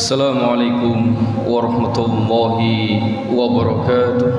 Assalamualaikum warahmatullahi wabarakatuh.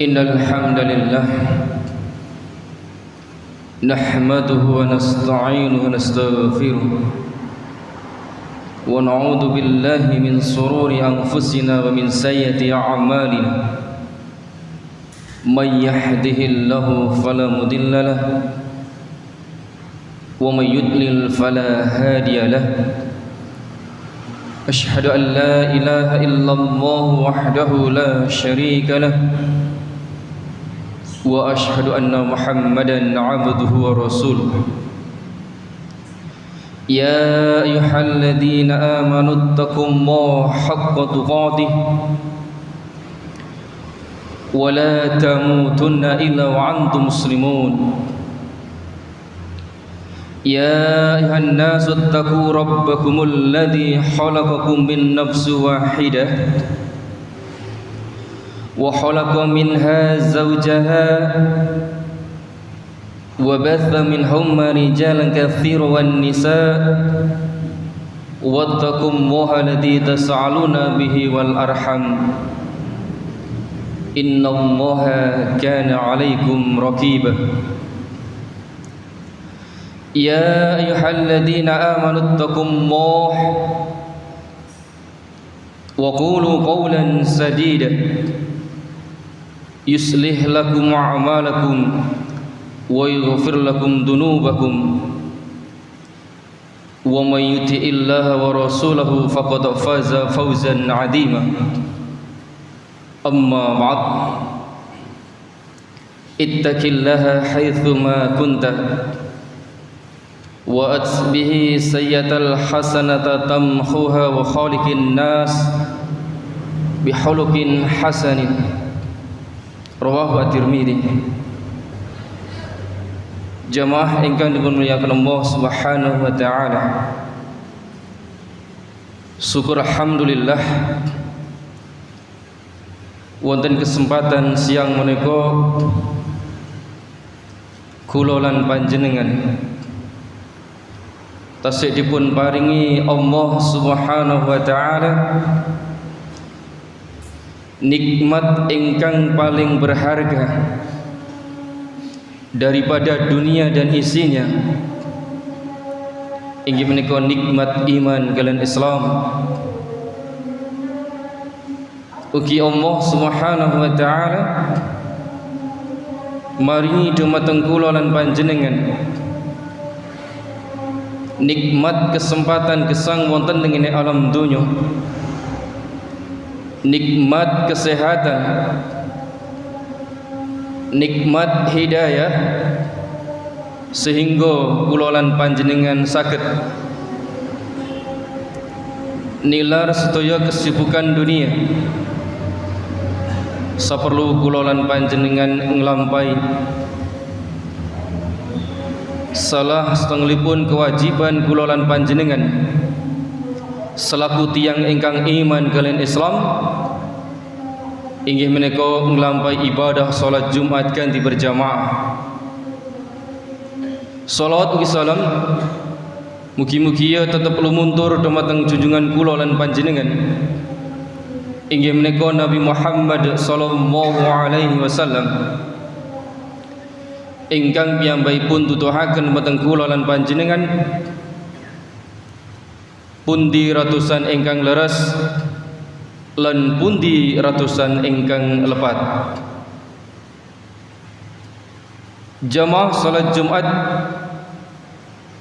Innal hamdalillah nahmaduhu wa nasta'inuhu wa nastaghfiruh wa na'udzu billahi min shururi anfusina wa min sayyiati a'malina may yahdihillahu fala mudilla lahu wa may yudlil fala hadiya lahu ashhadu an la ilaha illallah wahdahu la syarika lahu wa ashhadu anna Muhammadan abduhu wa rasuluh. Ya ayyuhalladzina amanu taqullaha haqqa tuqatih wa la tamutunna illa wa antum muslimun. يا أيها الناس اتقوا ربكم الذي خلقكم من نفس واحدة وخلق منها زوجها وبث منهما رجالا كثيرا والنساء واتقوا الله الذي تسألون به والأرحام إن الله كان عليكم رقيبا يا أيها الذين آمنوا اتقوا الله وقولوا قولا سديدا يصلح لكم أعمالكم ويغفر لكم ذنوبكم ومن يطع الله ورسوله فقد فاز فوزا عظيما أما بعد اتق الله حيثما كنت وأتبه سيئة الحسنة تمحوها وخالق الناس بخلق حسن رواه at-Tirmidzi. Jamaah ingkang dimuliakan Allah Subhanahu wa taala. Syukur alhamdulillah wonten kesempatan siang menika kula lan panjenengan tasih dipun paringi Allah Subhanahu wa taala nikmat ingkang paling berharga daripada dunia dan isinya, inggih menika nikmat iman kalian Islam. Ugi Allah Subhanahu wa taala maringi dumateng kula lan panjenengan nikmat kesempatan gesang wonten tengene alam dunya, nikmat kesehatan, nikmat hidayah, sehingga kula lan panjenengan saged nilar sedaya kesibukan dunia saperlu kula lan panjenengan nglampahi salah setengahipun kewajiban kula lan panjenengan selaku tiyang ingkang iman kalian Islam, inggih menika nglampahi ibadah salat Jumat kanthi berjamaah. Salawat ugi salam mugi-mugi ya tetep lumuntur dumateng junjungan kula lan panjenengan, inggih menika Nabi Muhammad sallallahu alaihi wasallam, ingkang piyambakipun tutuhaken dumateng kula lan panjenengan pundi ratusan ingkang leres lan pundi ratusan ingkang lepat. Jamaah salat Jumat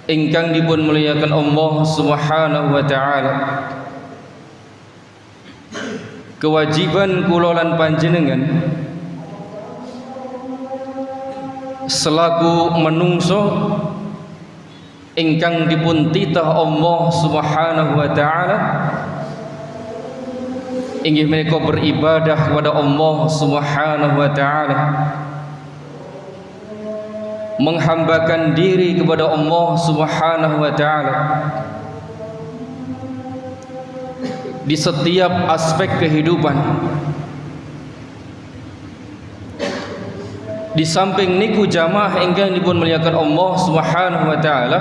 ingkang dipun muliakan Allah Subhanahu wa taala, kewajiban kula lan panjenengan selaku menungso ingkang dipun titah Allah Subhanahu wa taala, inggih menika beribadah kepada Allah Subhanahu wa taala, menghambakan diri kepada Allah Subhanahu wa taala di setiap aspek kehidupan. Di samping niku jamaah ingkang dipun muliakan Allah Subhanahu wa taala,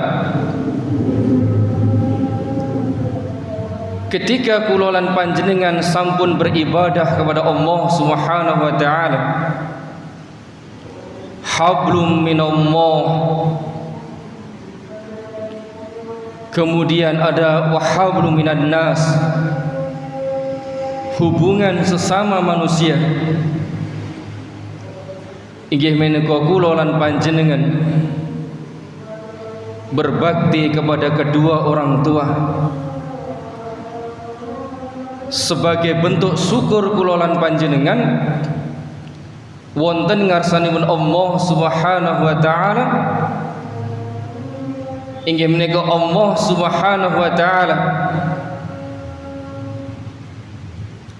ketika kula lan panjenengan sampun beribadah kepada Allah Subhanahu wa taala, hablum minallah, kemudian ada wahablum minan nas, hubungan sesama manusia, inggih menika kula lan panjenengan berbakti kepada kedua orang tua sebagai bentuk syukur kula lan panjenengan wonten ngarsanipun Allah Subhanahu wa taala, inggih menika Allah Subhanahu wa taala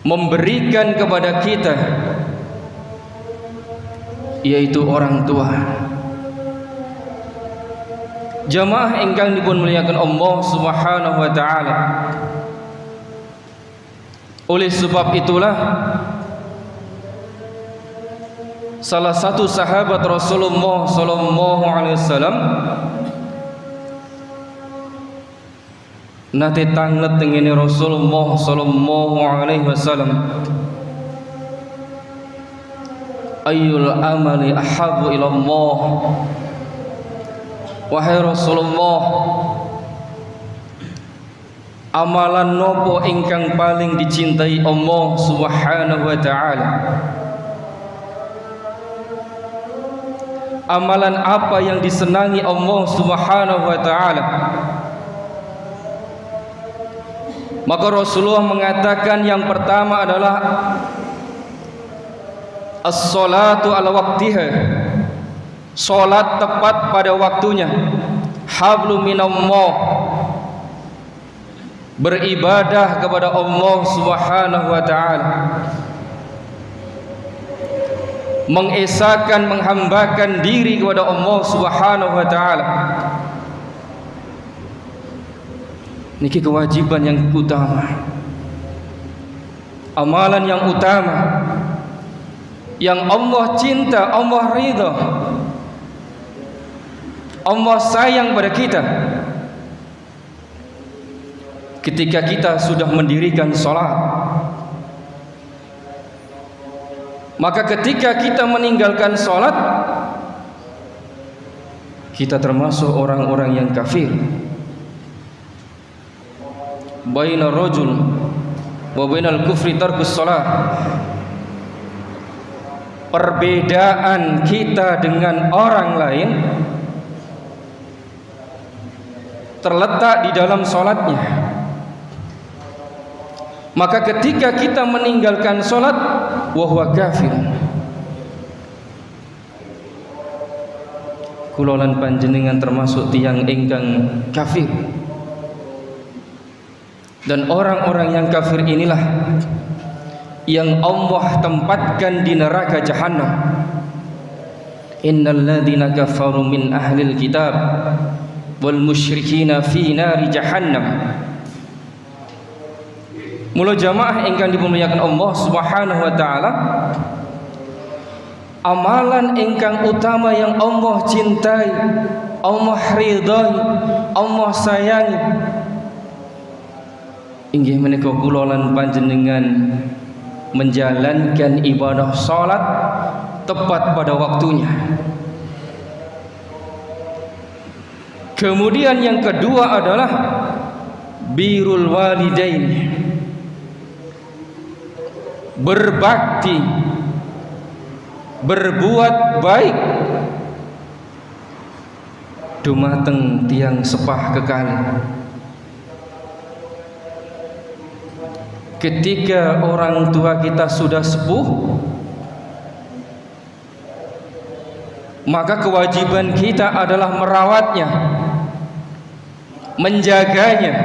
memberikan kepada kita yaitu orang tua. Jamaah ingkang dipun muliakan Allah Subhanahu wa taala. Oleh sebab itulah salah satu sahabat Rasulullah sallallahu alaihi wasallam nate tanglet tengene Rasulullah sallallahu alaihi wasallam, ayyul amali ahabbu ila Allah. Wahai Rasulullah, amalan nopo ingkang paling dicintai Allah Subhanahu wa taala? Amalan apa yang disenangi Allah Subhanahu wa taala? Maka Rasulullah mengatakan yang pertama adalah as-salatu ala waqtiha, salat tepat pada waktunya. Hablu minallah, beribadah kepada Allah Subhanahu wa taala, mengesahkan, menghambakan diri kepada Allah Subhanahu wa taala. Niki kewajiban yang utama, amalan yang utama, yang Allah cinta, Allah ridha, Allah sayang pada kita. Ketika kita sudah mendirikan salat, maka ketika kita meninggalkan salat, kita termasuk orang-orang yang kafir. Baina rajul wa bainal kufri tarkus salat. Perbedaan kita dengan orang lain terletak di dalam salatnya. Maka ketika kita meninggalkan salat, wa huwa kafir, kula lan panjenengan termasuk tiyang ingkang kafir. Dan orang-orang yang kafir inilah yang Allah tempatkan di neraka Jahannam. Innal ladzina kafaru min ahlil kitab wal musyrikina fi nari jahannam. Mula jamaah ingkang dimuliakan Allah Subhanahu wa taala, amalan ingkang utama yang Allah cintai, Allah ridhai, Allah sayangi, inggih menika kula lan panjenengan menjalankan ibadah salat tepat pada waktunya. Kemudian yang kedua adalah birrul walidain, berbakti, berbuat baik dumateng tiang sepah kekali. Ketika orang tua kita sudah sepuh, maka kewajiban kita adalah merawatnya, menjaganya,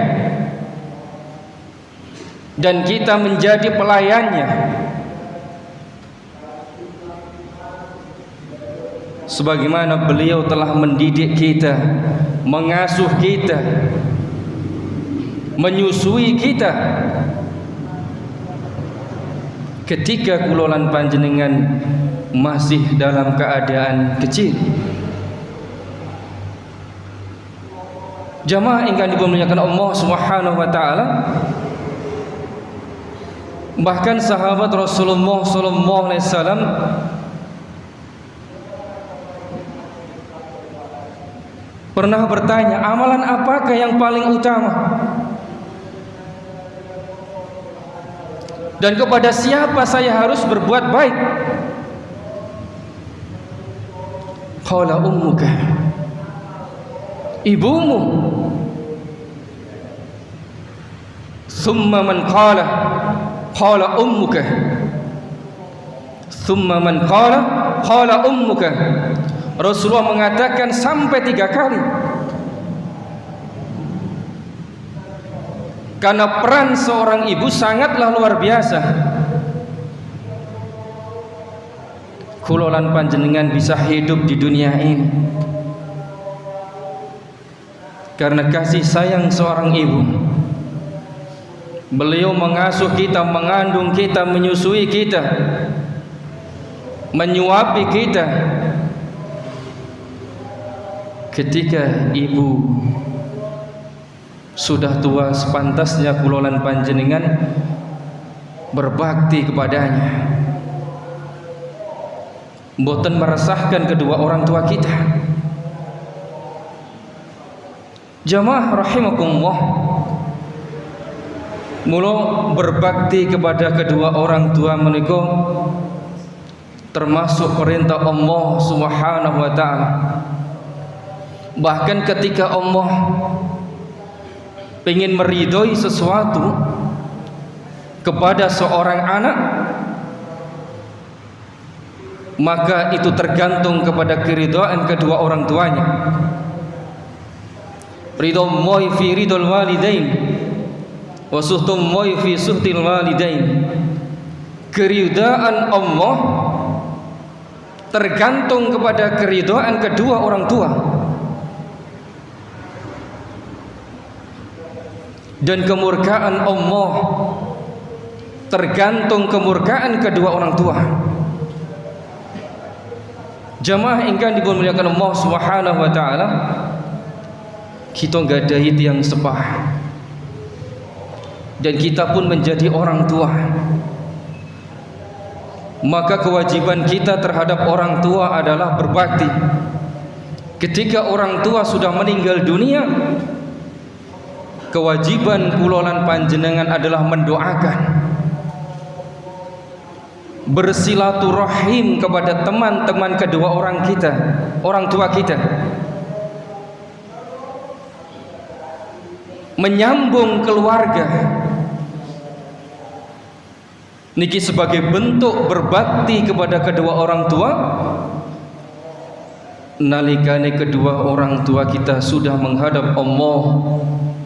dan kita menjadi pelayannya. Sebagaimana beliau telah mendidik kita, mengasuh kita, menyusui kita ketika kula lan panjenengan masih dalam keadaan kecil. Jamaah ingkang dimuliakan Allah Subhanahu wa taala, bahkan sahabat Rasulullah sallallahu alaihi wasallam pernah bertanya, amalan apakah yang paling utama? Dan kepada siapa saya harus berbuat baik? Qala ummuka, ibumu. Thumma man qala, qala ummuka. Thumma man qala, qala ummuka. Rasulullah mengatakan sampai 3 kali. Karena peran seorang ibu sangatlah luar biasa. Kula lan panjenengan bisa hidup di dunia ini karena kasih sayang seorang ibu. Beliau mengasuh kita, mengandung kita, menyusui kita, menyuapi kita. Ketika ibu sudah tua, sepantasnya kulolan panjenengan berbakti kepadanya, mboten meresahkan kedua orang tua kita. Jamaah rahimakumullah, mula berbakti kepada kedua orang tua menika termasuk perintah Allah Subhanahu wa taala. Bahkan ketika Allah ingin meridhoi sesuatu kepada seorang anak, maka itu tergantung kepada keridhaan kedua orang tuanya. Ridho Allah fi ridhol walidain wa suhtum Allah fi suhtil walidain. Keridhaan Allah tergantung kepada keridhaan kedua orang tua, dan kemurkaan Allah tergantung kemurkaan kedua orang tua. Jamaah ingkang dimuliakan Allah Subhanahu wa taala, kita nggadahi tiyang sepah dan kita pun menjadi orang tua. Maka kewajiban kita terhadap orang tua adalah berbakti. Ketika orang tua sudah meninggal dunia, kewajiban kulolan panjenengan adalah mendoakan, bersilaturahim kepada teman-teman kedua orang kita, orang tua kita, menyambung keluarga. Niki sebagai bentuk berbakti kepada kedua orang tua nalikane kedua orang tua kita sudah menghadap Allah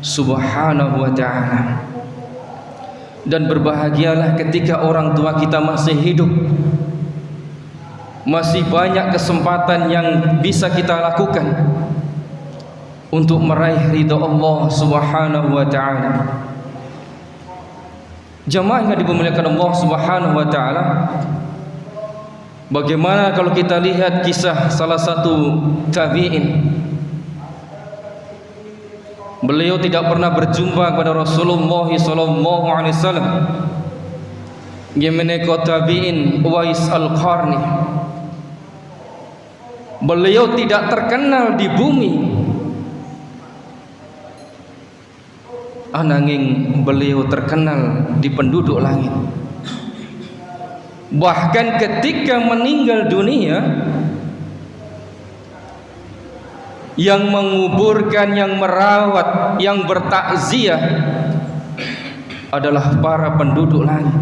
Subhanahu wa ta'ala. Dan berbahagialah ketika orang tua kita masih hidup, masih banyak kesempatan yang bisa kita lakukan untuk meraih ridha Allah Subhanahu wa ta'ala. Jamaah yang dimuliakan Allah Subhanahu wa ta'ala, bagaimana kalau kita lihat kisah salah satu tabi'in. Beliau tidak pernah berjumpa kepada Rasulullah sallallahu alaihi wasallam. Menika tabi'in Uwais Al-Qarni. Beliau tidak terkenal di bumi, ananging beliau terkenal di penduduk langit. Bahkan ketika meninggal dunia, yang menguburkan, yang merawat, yang bertakziah adalah para penduduk langit.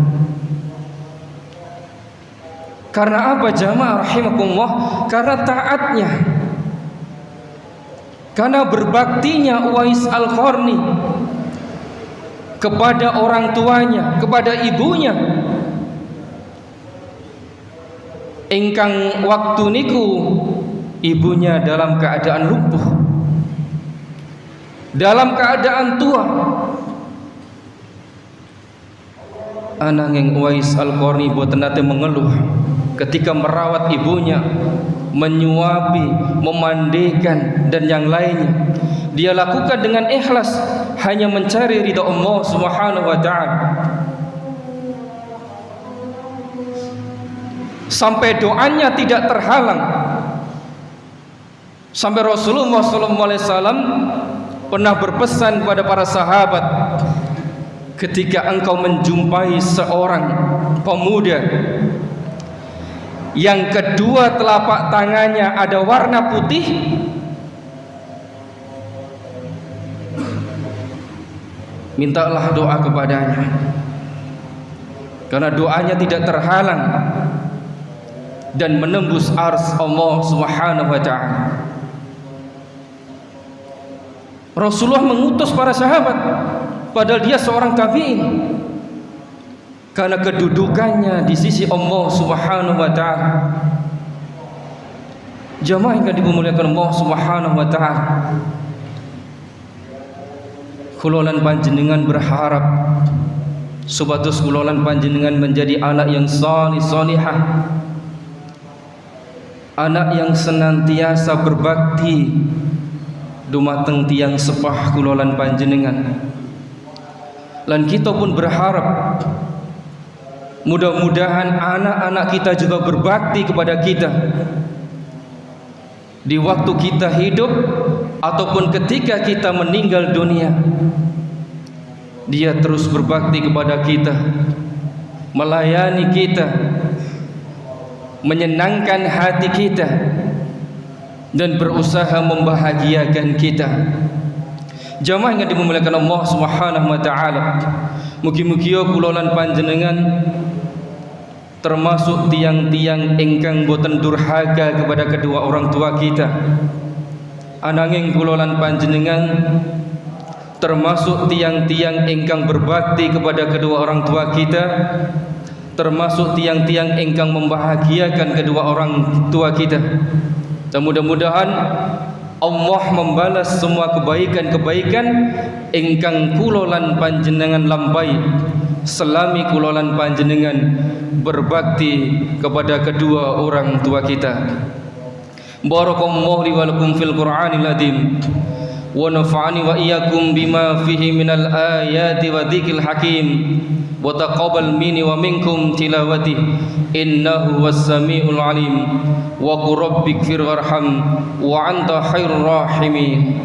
Karena apa jamaah rahimakumullah? Karena taatnya, karena berbaktinya Uwais Al-Qarni kepada orang tuanya, kepada ibunya, ingkang waktu niku ibunya dalam keadaan lumpuh, dalam keadaan tua. Ananging Uwais Al-Qarni boten nate mengeluh ketika merawat ibunya, menyuapi, memandikan dan yang lainnya. Dia lakukan dengan ikhlas, hanya mencari ridha Allah Subhanahu wa ta'ala. Sampai doanya tidak terhalang. Sampai Rasulullah SAW pernah berpesan kepada para sahabat, ketika engkau menjumpai seorang pemuda yang kedua telapak tangannya ada warna putih, mintalah doa kepadanya, karena doanya tidak terhalang dan menembus ars Allah Subhanahu wa ta'ala. Rasulullah mengutus para sahabat, padahal dia seorang tabi'in, karena kedudukannya di sisi Allah Subhanahu wa ta'ala. Jamaah yang dimuliakan Allah Subhanahu wa ta'ala, Kulolan panjenengan berharap supados kulolan panjenengan menjadi anak yang salih salihah, anak yang senantiasa berbakti dumateng tiang sepah kulolan panjenengan. Lan kita pun berharap mudah-mudahan anak-anak kita juga berbakti kepada kita di waktu kita hidup ataupun ketika kita meninggal dunia. Dia terus berbakti kepada kita, melayani kita, menyenangkan hati kita, dan berusaha membahagiakan kita. Jamaah yang dimuliakan Allah Subhanahu wa taala, mugi-mugi kulolan panjenengan termasuk tiang-tiang ingkang boten durhaka kepada kedua orang tua kita. Ananging kulolan panjenengan termasuk tiang-tiang ingkang berbakti kepada kedua orang tua kita, termasuk tiang-tiang ingkang membahagiakan kedua orang tua kita. Dan mudah-mudahan Allah membalas semua kebaikan-kebaikan ingkang kulolan panjenengan lampahi selami kulolan panjenengan berbakti kepada kedua orang tua kita. Barakallahu li wa lakum fil Qur'anil azim wa nafa'ani wa iyyakum bima fihi minal ayati wa dzikril hakim wa taqabbal minni wa minkum tilawati innahu was-sami'ul alim wa qur rabbighfir warham wa anta khairur rahimin.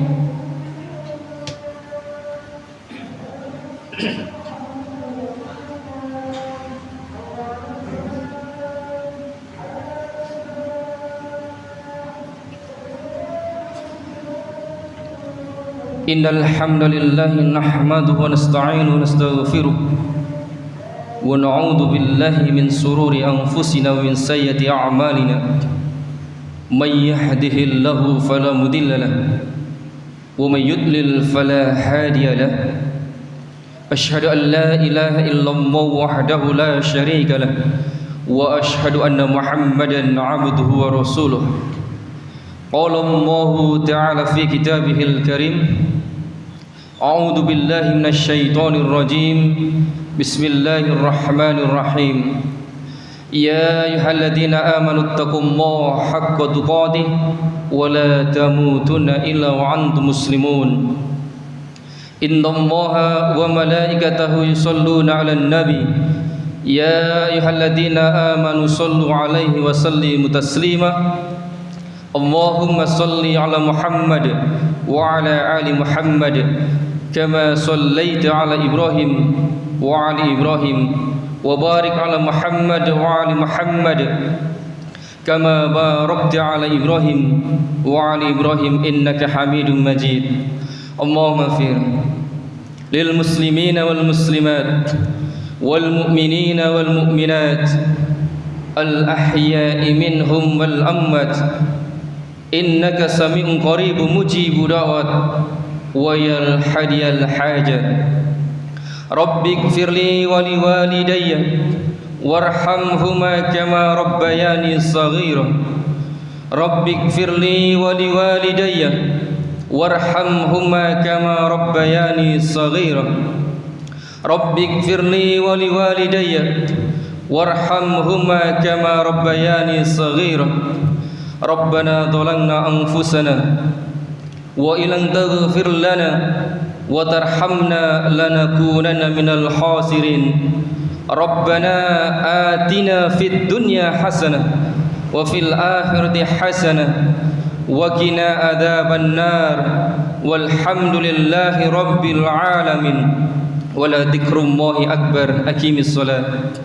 Innal hamdalillah nahmaduhu wa nasta'inuhu wa nastaghfiruh wa na'udzu billahi min sururi anfusina wa min sayyiati a'malina. May yahdihillahu fala mudilla lahu wa may yudlil fala hadiya lahu. Asyhadu an la ilaha illallah wahdahu la syarika lahu wa asyhadu anna Muhammadan 'abduhu wa rasuluh. Qala Allah ta'ala fi kitabihil karim. A'udzu billahi minasy syaithanir rajim. Bismillahirrahmanirrahim. Ya ayyuhalladzina amanu taqullaha haqqa tuqatih wa la tamutunna illa wa antum muslimun. Innallaha wa malaikatahu yusholluna 'alan nabi. Ya ayyuhalladzina amanu shallu 'alaihi wa sallimu taslima. Allahumma shalli 'ala Muhammad wa 'ala ali Muhammad kama shallaita 'ala Ibrahim wa 'ali Ibrahim wa barik 'ala Muhammad wa 'ali Muhammad kama barakta 'ala Ibrahim wa 'ali Ibrahim innaka Hamidum Majid. Allahumma ighfir lil muslimina wal muslimat wal mu'minina wal mu'minat al ahya'i minhum wal amwat innaka sami'un qaribun mujibud da'wat wa yal hadiyal hajat. Rabbighfirli wa liwalidayya warhamhuma kama rabbayani shaghira. Rabbighfirli wa liwalidayya warhamhuma kama rabbayani shaghira. Rabbighfirli wa liwalidayya warhamhuma kama rabbayani shaghira. Rabbana dhalamna anfusana wa illam taghfir lana wa tarhamna lanakunanna minal khasirin. Rabbana atina fid dunya hasanah wa fil akhirati hasanah wa qina adzaban nar. Walhamdulillahi rabbil alamin. Wala dzikrullahi akbar. Aqimis shalah.